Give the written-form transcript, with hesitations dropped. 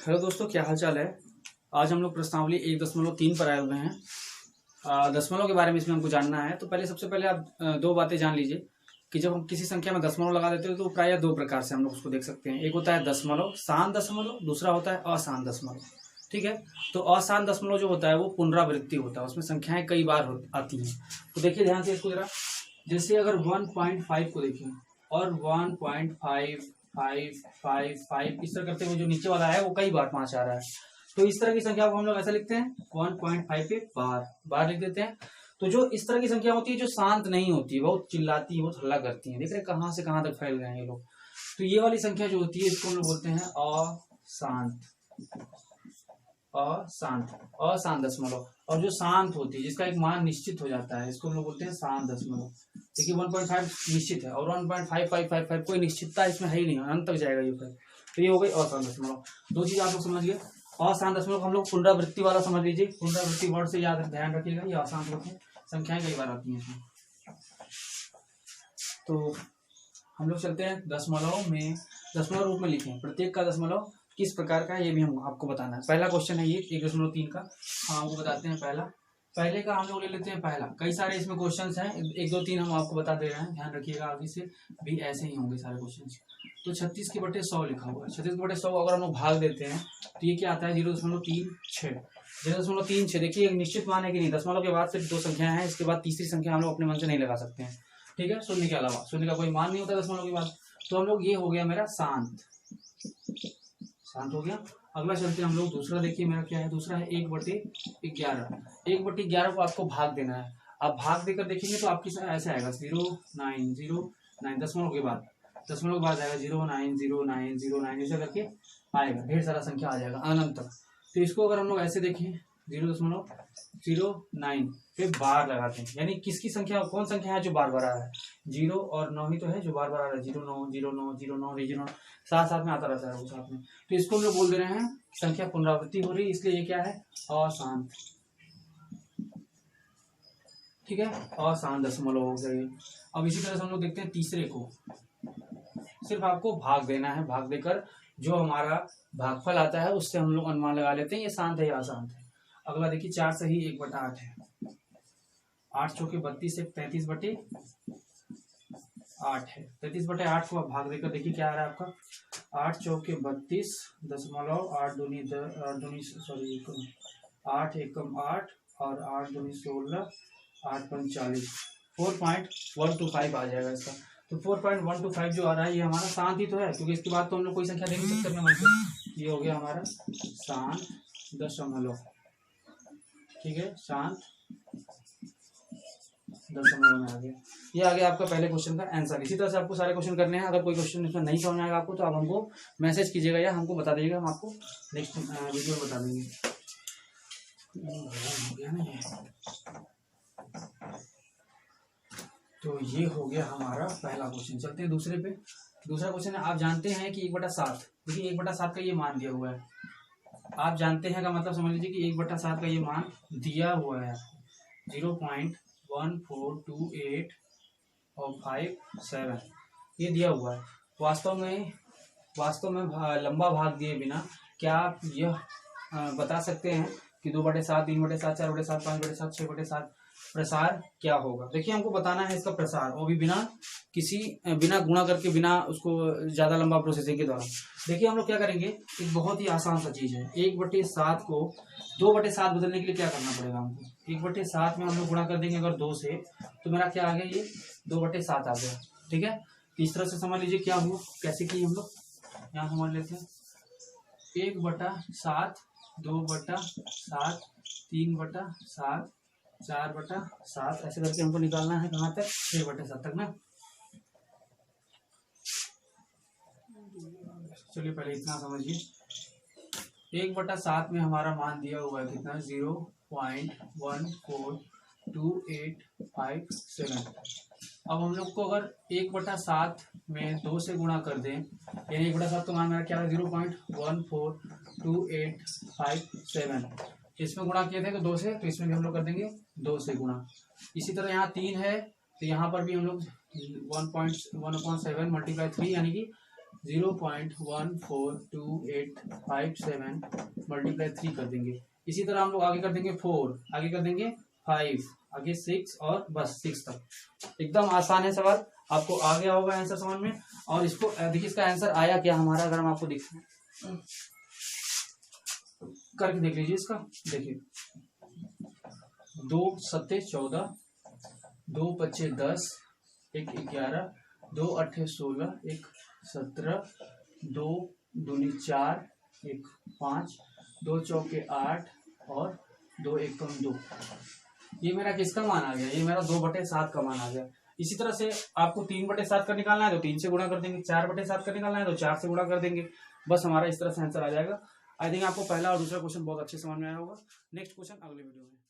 Hello दोस्तों, क्या हाल चाल है। आज हम लोग प्रश्नावली 1.3 पर आए हुए हैं। दशमलव के बारे में इसमें हमको जानना है। तो पहले सबसे पहले आप दो बातें जान लीजिए कि जब हम किसी संख्या में दशमलव लगा देते हैं तो प्रायः दो प्रकार से हम लोग उसको देख सकते हैं। एक होता है दशमलव, शांत दशमलव, दूसरा होता है अशांत दशमलव। ठीक है। तो अशांत दशमलव जो होता है वो पुनरावृत्ति होता है, उसमें संख्याएं कई बार आती हैं। तो देखिए ध्यान से इसको जरा, जैसे अगर 1.5 को देखें और 1.5555 इस तरह करते हुए जो नीचे वाला है वो कई बार 5 आ रहा है। तो इस तरह की संख्या को हम लोग ऐसा लिखते हैं 1.5 पे बार लिख देते हैं। तो जो इस तरह की संख्या होती है जो शांत नहीं होती, बहुत चिल्लाती है, बहुत हल्ला करती है। देख रहे कहाँ से कहाँ तक फैल गए हैं ये लोग। तो ये वाली संख्या जो होती है इसको हम लोग बोलते हैं अशांत दशमलव। और जो शांत होती है जिसका एक मान निश्चित हो जाता है इसको हम लोग बोलते हैं शांत दशमलव। देखिए 1.5 निश्चित है और 1.5555 कोई निश्चितता इसमें है ही नहीं, अनंत तक जाएगा ये फिर। तो ये हो गई अशांत दशमलव। दो चीज आप लोग समझिए। अशांत दशमलव हम लोग पुनरावृत्ति वाला समझ लीजिए। पुनरावृत्ति वर्ड से याद ध्यान रखिएगा, ये अशांत होते हैं, संख्याएं कई बार आती हैं इसमें। तो हम लोग चलते हैं दशमलव में, दशमलव रूप में लिखें। प्रत्येक का दशमलव किस प्रकार का है ये भी हम आपको बताना है। पहला क्वेश्चन है ये 1.3 का। हाँ, आपको बताते हैं पहले का हम लोग ले लेते हैं पहला। कई सारे इसमें क्वेश्चंस हैं, 1 2 3 हम आपको बता दे रहे हैं, ध्यान रखिएगा। आगे से भी ऐसे ही होंगे सारे क्वेश्चंस। तो 36/100 लिखा हुआ है। 36/100 अगर हम लोग भाग देते हैं तो ये क्या आता है 0.36। 0.36 देखिए एक निश्चित मान है कि नहीं। दशमलव के बाद सिर्फ दो संख्याएं हैं, इसके बाद तीसरी संख्या हम लोग अपने मन से नहीं लगा सकते हैं। ठीक है, शून्य के अलावा, शून्य का कोई मान नहीं होता दशमलव के बाद। तो हम लोग ये हो गया मेरा शांत हो गया। अगला चलते हैं हम लोग दूसरा। देखिए मेरा क्या है, दूसरा है 1/11। 1/11 को आपको भाग देना है। आप भाग देकर देखेंगे तो आपकी ऐसे आएगा 0909। दशमलव के बाद आएगा 090909 ऐसा करके आएगा, ढेर सारा संख्या आ जाएगा अनंत तक। तो इसको अगर हम लोग ऐसे देखें 0.09 पे बार लगाते हैं, यानी किसकी संख्या, कौन संख्या है जो बार बार आ रहा है। 0 और 9 ही तो है जो बार बार आ रहा है। 09 09 09 09 साथ में आता रहता है वो साथ में। तो इसको हम लोग बोल दे रहे हैं संख्या पुनरावृत्ति हो रही है, इसलिए ये क्या है अशांत। ठीक है, अशांत दशमलव हो गए। अब इसी तरह से हम लोग देखते हैं तीसरे को। सिर्फ आपको भाग देना है, भाग देकर जो हमारा भागफल आता है उससे हम लोग अनुमान लगा लेते हैं ये शांत है या अशांत है। अगला देखिए 4 सही 1/8 है। 8 चौके 32 से 33/8 है। 33/8 को आप भाग देकर देखिए क्या आ रहा है आपका 8 चौके 32 दशमलव 8 एकम 8 और 8 दूनी 16 8 पंच 40 4.125 आ जाएगा इसका। तो 4.125 जो आ रहा है ये हमारा शांत ही तो है, क्योंकि इसके बाद तो हम लोग कोई संख्या दे नहीं सकते अपने मन से। ये हो गया हमारा शांत दशमलव। ठीक है, शांत दशमलव में आ गया। ये आ गया आपका पहले क्वेश्चन का आंसर। इसी तरह से आपको सारे क्वेश्चन करने हैं। अगर कोई क्वेश्चन इसमें नहीं समझ में आएगा आपको तो आप हमको मैसेज कीजिएगा या हमको बता दीजिएगा, हम आपको नेक्स्ट वीडियो में बता देंगे। तो ये हो गया हमारा पहला क्वेश्चन। चलते हैं दूसरे पे। दूसरा क्वेश्चन है, आप जानते हैं कि 1/7, देखिए 1/7 का ये मान दिया हुआ है। आप जानते हैं का मतलब समझ लीजिए कि 1/7 का ये मान दिया हुआ है 0.142857 ये दिया हुआ है। वास्तव में लंबा भाग दिए बिना क्या आप यह बता सकते हैं कि 2/7 3/7 4/7 5/7 6/7 प्रसार क्या होगा। देखिए हमको बताना है इसका प्रसार, वो भी बिना गुणा करके, बिना उसको ज्यादा लंबा प्रोसेसिंग के द्वारा। देखिए हम लोग क्या करेंगे, एक बहुत ही आसान सा चीज है। 1/7 को 2/7 बदलने के लिए क्या करना पड़ेगा हमको, 1/7 में हम लोग गुणा कर देंगे अगर 2 से, तो मेरा क्या आ गया ये 2/7 आ गया। ठीक है, इस तरह से समझ लीजिए क्या हुआ, कैसे किए हम लोग यहाँ समझ लेते हैं। 1/7 2/7 3/7 4/7 ऐसे करके हमको निकालना है कहाँ तक 6/7 तक ना। चलिए पहले इतना समझिए। 1/7 में हमारा मान दिया हुआ है कितना 0.142857। अब हम लोग को अगर 1/7 में 2 से गुणा कर दें, यानी 1/7 का मान मेरा क्या है 0.142857। इसमें गुणा किए थे तो 2 से, तो इसमें भी हम लोग कर देंगे 2 से गुणा। इसी तरह यहाँ 3 है तो यहाँ पर भी हम लोग 1.1/7 × 3 यानी कि 0.14287 मल्टीप्लाई 3 कर देंगे। इसी तरह हम लोग आगे कर देंगे 4, आगे कर देंगे 5, आगे 6 और बस 6 तक। एकदम आसान है सवाल, आपको आ गया होगा आंसर समझ में। और इसको देखिए इसका आंसर आया क्या हमारा, अगर हम आपको दिखाएं करके देख लीजिए इसका। देखिए 2 7 14, 2 5 10, 1 11, 2 8 16, 1 17, 2 दूनी 4, 1 5, 2 चौके 8 और 2 एकम 2। ये मेरा किसका मान आ गया, ये मेरा 2/7 का मान आ गया। इसी तरह से आपको 3/7 का निकालना है तो 3 से गुणा कर देंगे, 4/7 का निकालना है तो 4 से गुणा कर देंगे, बस हमारा इस तरह से आंसर आ जाएगा। आई थिंक आपको पहला और दूसरा क्वेश्चन बहुत अच्छे समझ में आया होगा। नेक्स्ट क्वेश्चन अगले वीडियो में।